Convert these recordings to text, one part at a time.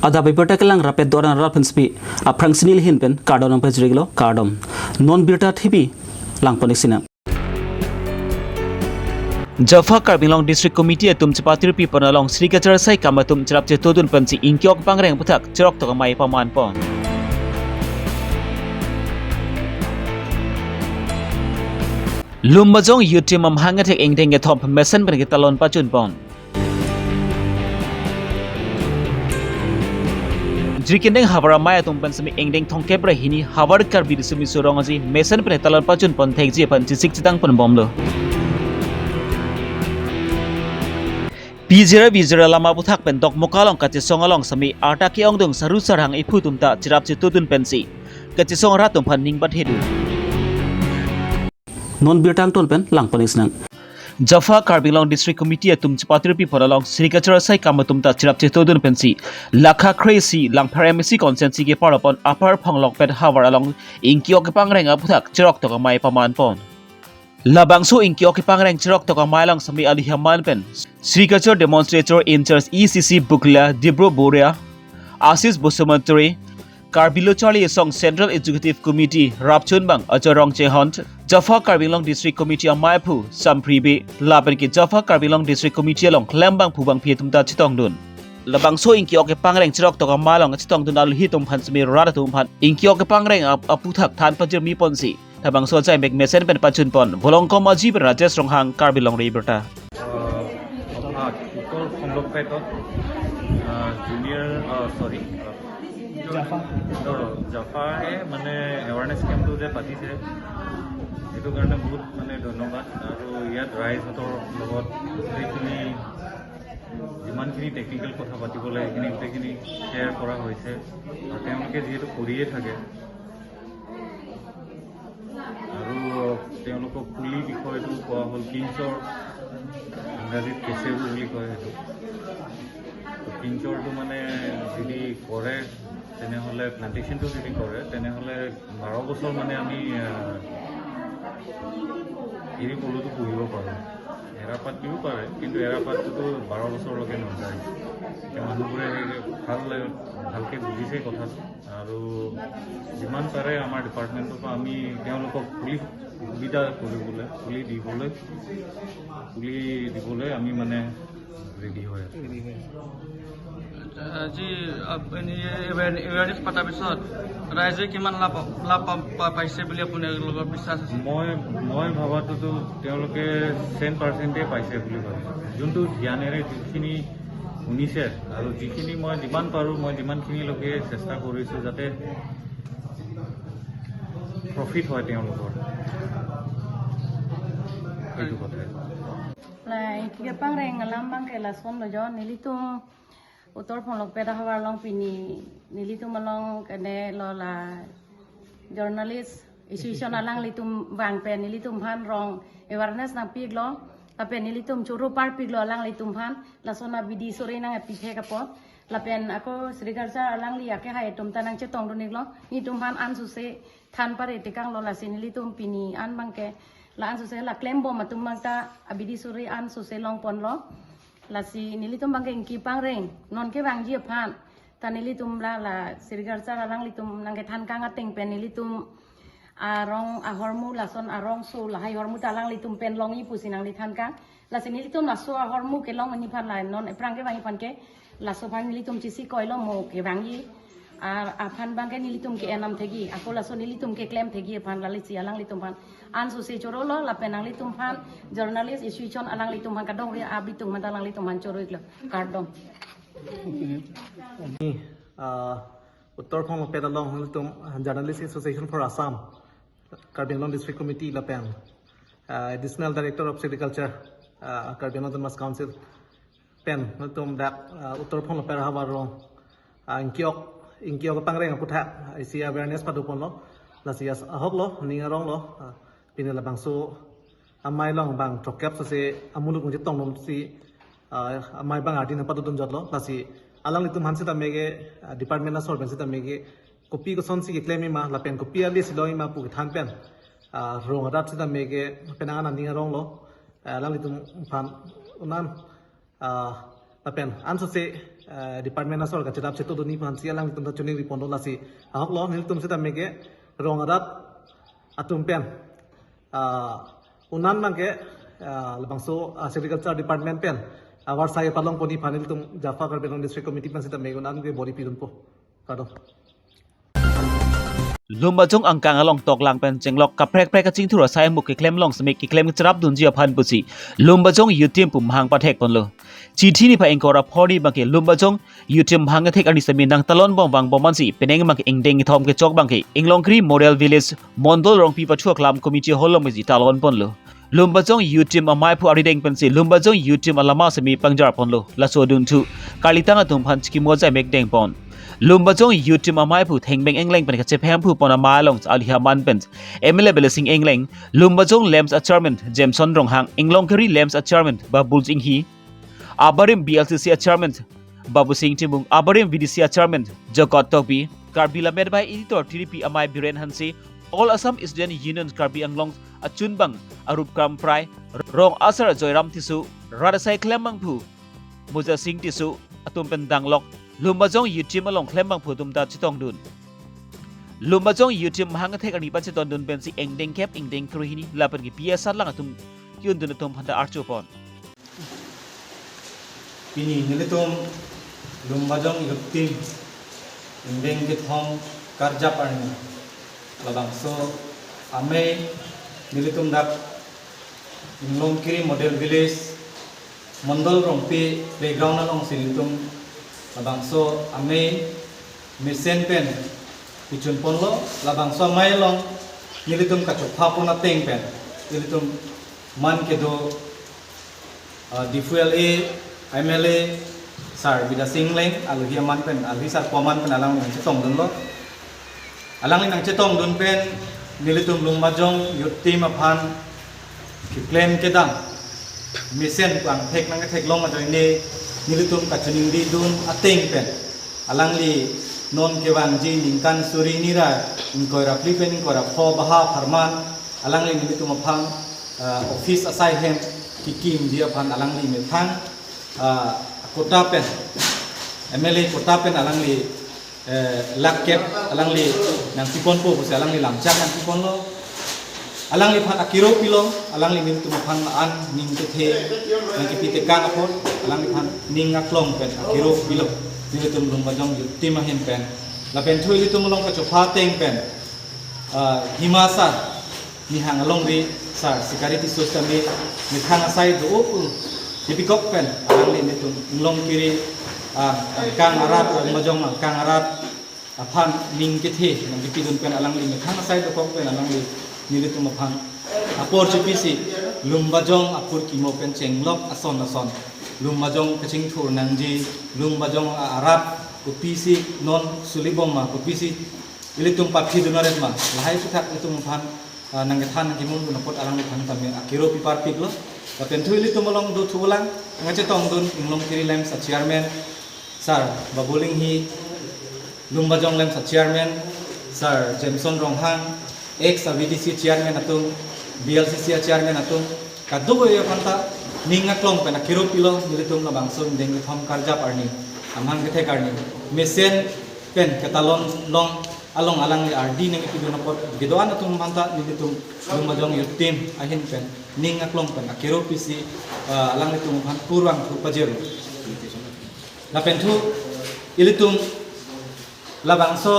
Ada paper takelang rapid doran rapenspi a prangsnil hinpen cardon pejriglo cardom non birta thibi lang ponisina Jaffa Karbilong District Committee atum chapatir pi panalong Sri Kachar sai kamatum chirap che todun pansi inkyok pangreng puthak chirok to mai paman pon Lumbajong yutimam hangatek engdeng ge thom mesen ben ge talon pachun pon Jrikendeng Havara Maya tumpan semi engdeng thongke brahini Havar Karbir sumi surongaji mesen ben talon pachun pon thekji pan chisik chitang pon bomlo Bizira lama buthak pen dok mokalong kati songalong sami arta ki ongdong saru sarhang ipu tumta chirap chitudun pensi kati song ratum phan ningbat hedu non birtang ton pen lang panisnang Jaffa Karbilong District Committee atum chapatir pi poralong Sri Kachar sai kamatumta chirap chitudun pensi lakha crazy lang paramisi consensi ke parapon upper phanglok pet havar along inkyok pangrenga buthak chirok to mai paman pon Labangso inkyok pangreng chirok to mailang sami alihaman pen Sri Kachar Demonstrator in Charge ECC Bukla Dibro Boria Asis Busumanturi Karbilo Charlie Song Central Executive Committee Rapchun Bang Achorong Chehont Jaffa Karbilong District Committee Amaipu Sampribe Lapen ki Jaffa Karbilong District Committee along Klambang Phubang Pietumta Chitongdun Labangso inkyok pangreng chirok to mailang chitongdun alhitum phan sami radatum phan inkyok pangreng aputhak than pajir mi ponsi Tabang so jai mek mesen pen pachun pon bolong kom aji pen Rajesh Ronghang Karbilong Riberta Tukol Khomlok Petot junior sorry Jaffa মানে awareness camp to je patise etu karone bahut মানে ধন্যবাদ আৰু ইয়াত ৰাইজৰ লগত এইখিনি যিমানখিনি টেকনিক্যাল কথা পাতিবলৈ এইখিনি গোটেইখিনি শ্বেয়াৰ কৰা হৈছে আৰু তেওঁলোকে যিহেতু কৰিয়ে থাকে আৰু তেওঁলোকক পুলি বিষয়টো কোৱা হ'ল কিঞ্চৰ ইংৰাজীত কেঁচেৰু বুলি কয় সেইটো কিঞ্চৰটো মানে যদি কৰে তেনেহ'লে প্লান্টেশ্যনটো যদি কৰে তেনেহ'লে 12 বছৰ মানে আমি এৰি পলুটো পুহিব পাৰোঁ এৰাপাত দিও পাৰে কিন্তু এৰাপাতটোতো 12 বছৰলৈকে নাযায় মানুহবোৰে ভালকৈ বুজিছে কথাটো আৰু যিমান পাৰে আমাৰ ডিপাৰ্টমেণ্টৰ পৰা আমি তেওঁলোকক পুলি সুবিধা কৰিবলৈ পুলি দিবলৈ আমি মানে ৰেডি হৈ আছোঁ আজি এৱাৰনেছ পতাৰ পিছত ৰাইজে কিমান লাভ পাইছে বুলি আপোনাৰ লগত বিশ্বাস আছে মই ভাবাটোতো তেওঁলোকে 100% পাইছে বুলি ভাবিছোঁ যোনটো জ্ঞানেৰে যিখিনি শুনিছে আৰু যিখিনি মই যিমান পাৰোঁ মই যিমানখিনিলৈকে চেষ্টা কৰিছোঁ যাতে প্ৰফিট হয় তেওঁলোকৰ এইটো কথা Kaya pangreng alambang kay lason lo jon nilitum utor pholok peda hawar long pini nilitum along kane lo la journalist institution alang litum bang pen nilitum phan rong awareness nang pig lo lapen nilitum churu par pig lo alang litum phan lasona bidi sore nang piphe kapot lapen ako Sri Kachar alang li ake hai tum tanang chetong donik lo ni tum phan an su se than pare tikang lo la sinilitum pini an bang ke la an suse la klembo matum mangta abidi suri an suse long pon lo la si nilitum bangeng ki pangreng non ke bang ji phan ta nilitum la Sri Kachar alang litum nang ke than kang ateng pen nilitum arong ahormu la son arong so la hai hormu ta lang litum pen long i pusinang li than kang la si nilitum la so ahormu ke long ani phan la non prang ke bang phan ke la so bang nilitum chisi koilo mo ke bang yi aphan bangke nilitum ke enam thegi ako la so nilitum ke claim thegi phan la lisi alang litum phan an so se choro lo la penang litum phan journalist institution alang litum phan kadong ri abitung man alang litum man choro iklo kardom Uttar Phonglok Pet along litum Journalist Association for Assam Karbilong District Committee la pen additional director of agriculture Karbilong Mas Council pen litum dak Uttar Phonglok Pet hawarong inkyok pangreng aputha isi awareness padupon lo lasias ahok lo ningarong lo pinela bangso amai long bang trokap se amuluk ngi tong nom si amai bang adin padudun jotlo lasi alang litum hansi ta mege department na solvency ta mege kopi ko son si ke claim ma la pen kopi ali siloi ma pu than pen rong adat si ta mege penanga ningarong lo alang litum phan unan la pen an so se department asol ka chedap cheto doni pan sia lang tum ta chuni ripon la si ahok lo nil tum se ta mege rong adat atum pen unan mangke labang so agriculture department pen awar sai palong poni panel tum Jaffa Carbon District Committee pan se ta mege unan ge body pidun po kado Lumajong ang kangalong tok lang pen jenglok kaprek prek kaching thura sai muk ke klem long smik ke klem charap dun jia phan pusi Lumajong yutim pum hang pathek ponlo chithi ni pha engkora phori bangke Lumajong yutim hang thek ani sami nang talon bong bang bomansi peneng mak engdeng thom ke chok bangke englongkri model village mondol rong pi pathua klam committee holom ji talon ponlo Lumajong yutim amai phu arideng pensi Lumajong yutim alama sami pangjar ponlo laso dun thu kalitang atum phan chiki moja mek deng pon Lumbajong yutim amai phu thengbeng engleng pen ka chephem phu pon ama long alhiya man pen emile belesing engleng Lumbajong lems achievement Jameson ronghang englongkri lems achievement babul jing hi abarim BLCC achievement babu sing timung abarim VDC achievement jokot tokbi karbila made by editor TDP amai biren hansi All Assam Student Union Karbi Anglong achunbang arup kram prai rong asar joiram tisu radasai klemang phu muja sing tisu atum pen danglok Lumajong yutim along klembang phutum ta chitong dun Lumajong yutim hang thek ani pa chiton dun ben si engdeng kep engdeng kruhini lapan ki PSR lang atum kyun dun atum phanta archu pon Pini nilitum Lumajong yutim engdeng ke thom karja parni labang so ame nilitum dak Inglongkiri model village mondol rongpi playground along silitum labang so ame misen pen ichun ponlo labang so mai long nilitum kachuk phapona teng pen nilitum man ke do DFLA MLA sar bida singleng alhi man pen alhi sar koman pen alang nang chetong dun lo alang nang chetong dun pen nilitum Lumajong yutim aphan ki claim kedang misen pang thek nang thek long ma joine nilitum kachuning di dun ateng pen alangli non kewang ji ningkan suri nira inkora flipen inkora pho baha farman alangli nilitum aphang office asai hem kikim dia phan alangli me thang kota pen MLA kota pen alangli lakkep alangli nang tipon po se alangli lamchak nang tipon lo alangli phan akiro pilo alangli nilitum aphang an ning te the nang kipite kang apon alangli phan ning aklong pen akiro pilo nilitum Lumajong yutim ahem pen la pen thui litum long ka chopha teng pen himasa ni hang along ri sar security system ni thang asai do pu dipikok pen alangli nitum long kiri kang arat Lumajong kang arat aphan ning ke the nang dipidun pen alangli thang asai do kok pen alangli nilitum aphan apor chipisi Lumajong apur kimo pen chenglok ason ason Lumajong kaching thur nangji Lumajong arat kupisi non sulibong ma kupisi ilitum papi dunaret ma lahai sutak litum phan nangethan kimun napot alang phan tame akiro pipar piglo tapen thu ilitum long do thulang ngache tong dun inglong kiri lem sa chairman sir babuling hi Lumajong lem sa chairman sir Jameson ronghang ex VDC chairman atung BLCC chairman atung kadugo yo kanta ningat long pen akiro pilo nilitum la bangsun deng thom karja parni amhang ke karni mesen pen katalon long along alang RD nang ipidon pot gidoan atung manta nilitum Lumajong yutim ahin pen ningat long pen akiro pisi alang litum phan purwang thu pajero la pen thu ilitum la bangso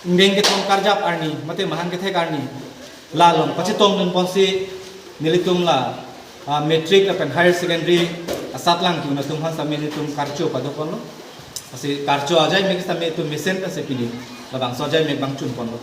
deng ke thom karja parni mate mahang ke karni la long pachitong dun ponsi nilitum la matric apen higher secondary asatlang ki natum han same nilitum karcho padopon lo ase karcho ajai meg same tu mesen ta se pili labang so ajai meg bang chun pon lo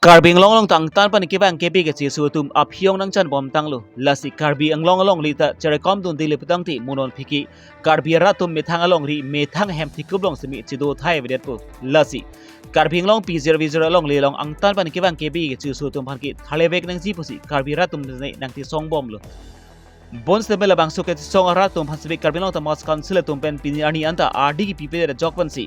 Karbi anglong long tang tan pan ke bang ke bi ke chi su tum aphiong nang chan bom tang lo lasi karbi anglong along li ta cherekom dun dile putang ti munon phiki karbi ra tum methang along ri methang hem thikup long simi chido thai vedet pu lasi Karbi long P0V0 along le long ang tan pan ke bang ke bi ke chi su tum phan ki thale bek nang ji pusi karbi ra tum nei nang ti song bom lo Bons de bela bang so ke song ra tum phan sibi karbi long ta mos council tum pen pini ani anta RD ki pipe de jok pan si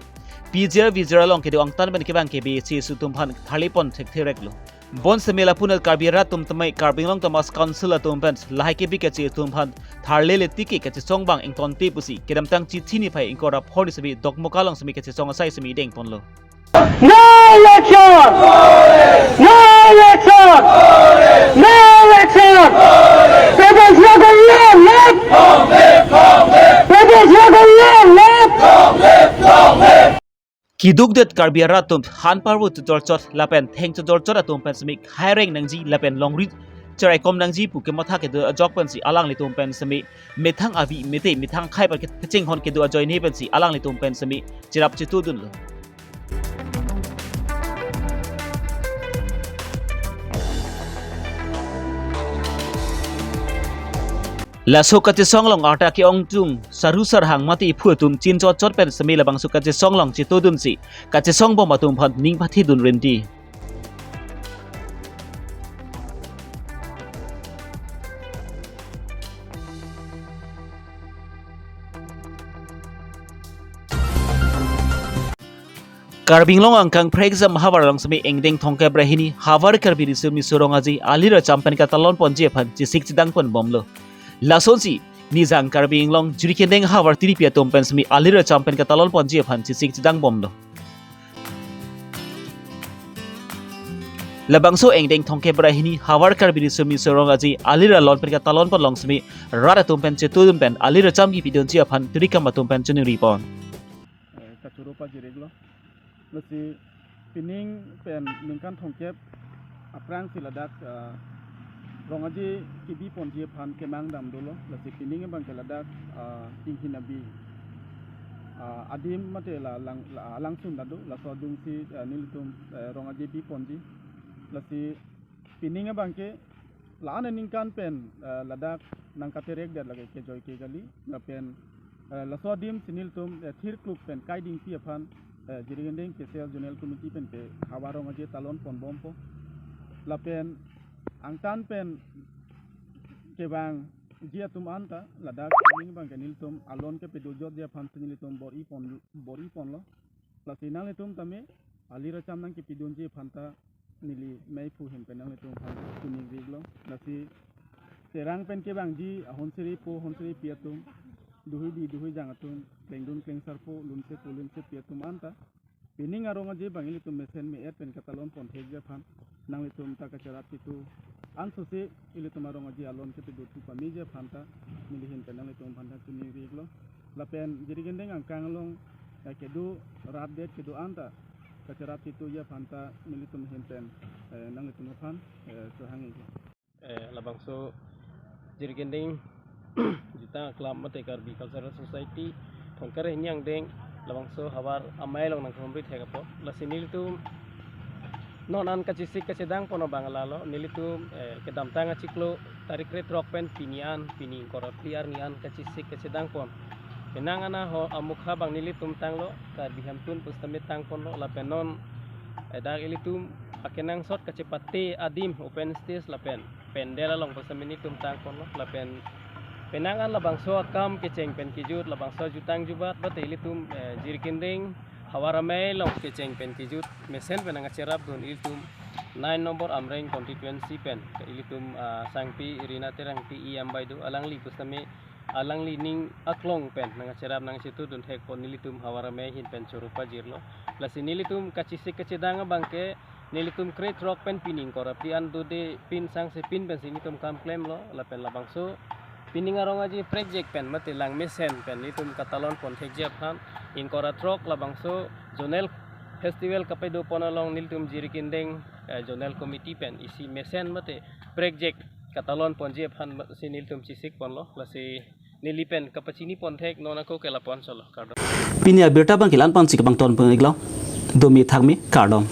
P0V0 long ke do ang tan ban ke bang ke bi chi su tum phan thali pon thek therek lo Bon semela punal karbira tum tamai karbinglong tamas council atum pen lahai ke bikachi tum phan tharlele tiki kachi songbang ing ton te pusi kedam tang chi thini phai ing korap hori semi dokmokalong semi kachi song asai semi deng ponlo. No election! No election! No election! People's Rebellion left! People's Rebellion left! Kidugdet karbira tum han parwu tu dorchot lapen theng tu dorchot atum pen semi haireng nangji lapen longri cerai kom nangji pu ke matha ke du ajok pen si alang li tum pen semi methang avi mete methang khai par ke ching hon ke du ajoi ne pen si alang li tum pen semi chirap chitu dun lo. Laso kache songlong arta ki ong tung saru sar hang mati phu tum chin chot chot pen semi labang su kache songlong chi to dun si kache song bom atum phan ning phathi dun rendi. Karbinglong angkang preexam havar long semi engdeng thongke brahini havar karbiri sumi surongaji alira champion katalon ponje phan chi sik chidang pon bomlo. Lasonsi nizang karbinglong jurikendeng havar tiripia tompen semi alira champion katalon ponje phan chi sik chidang bomlo. Labangso engdeng thongke brahini havar karbiri sumi surongaji alira lon per katalon pon long semi rara tompen che tudum pen alira chamgi pidon chi phan turikam tompen chuni ripon. Kacurupa jireglo Nasi pining pen ningkan thongkep aprang siladak rongaji kibi ponje phan kemang dam dolo lasi pining bang keladak tinghinabi adim mate la langsung dadu la sodung si nilitum rongaji bi ponji lasi pining bang ke la ana ningkan pen ladak nang katerek dat lagi ke joy ke gali na pen la sodim siniltum thir klub pen kaiding pi phan Jirigendeng KCL Zonal Committee pen ke hawarong aje talon pon bompo lapen angtan pen ke bang jia tum anta ladak ning bang kenil tum alon ke pedojot dia phan sinil tum bori pon lo lasinang tum tame alira cham nang ke pidon je phanta nili mai pu hem penang tum phan tuning riglo lasi terang pen ke bang ji honseri piatum duhui jangatum klengdun klengsarpo lunse piatum anta pining arong aje bangili tum mesen me et pen katalon pon thegja phan nang litum ta kacharat pitu ansose ilitum arong aje alon ke pidu tu pamije phanta milihin penang litum phanta tuni riglo lapen jirigendeng angkanglong kedu rabdet kedu anta kacharat pitu ya phanta militum himpen nang litum phan sohangi labangso jirigendeng Jita Club Mate Karbi Cultural Society Thongkare Nyang Deng Labangso Habar Amai Long Nang Khomri Thekapo Lasinil tu Nonan Kachisik Kacedang Pono Bangalalo Nilitu Kedam Tanga Ciklo Tarik Ret Rockpen Pinian Pini Korot Liar Nian Kachisik Kacedang Pon Penangana Ho Amukha Bang Nilitum Tanglo Karbi Hamtun Pustamit Tang Pono Lapenon Edak Ilitum Akenang Sot Kacepate Adim Open Stage Lapen Pendela Long Pusaminitum Tang Pono Lapen Penangan labangso akam keceng pen kijut labangso jutang jubat batilitum jirikinding hawaramai long keceng pen kijut mesen penanga cerap don ilitum 9 nomor amreng constituency pen ilitum sangpi irina terang pi iambaidu alangli pustame alangli ning aklong pen nanga cerap nang situ don hek pon ilitum hawaramai hin pen surupa jirlo lasinilitum kacisik kecedanga bangke nilitum create rock pen pining korapi andude pin sang se pin pen sinitum kam claim lo lapen labangso Piningarong aji project pen mati lang mesen pen litum katalon pon thekja phan inkora trok labangso zonal festival kapedo ponalong niltum jirikindeng zonal committee pen isi mesen mati project katalon pon je phan siniltum cisik pon lo lasi nilipen kapacini pon thek nonako kela pon solo kardo Pinia berta bang kilan pan sik bang ton pengiglo domi thakmi kardom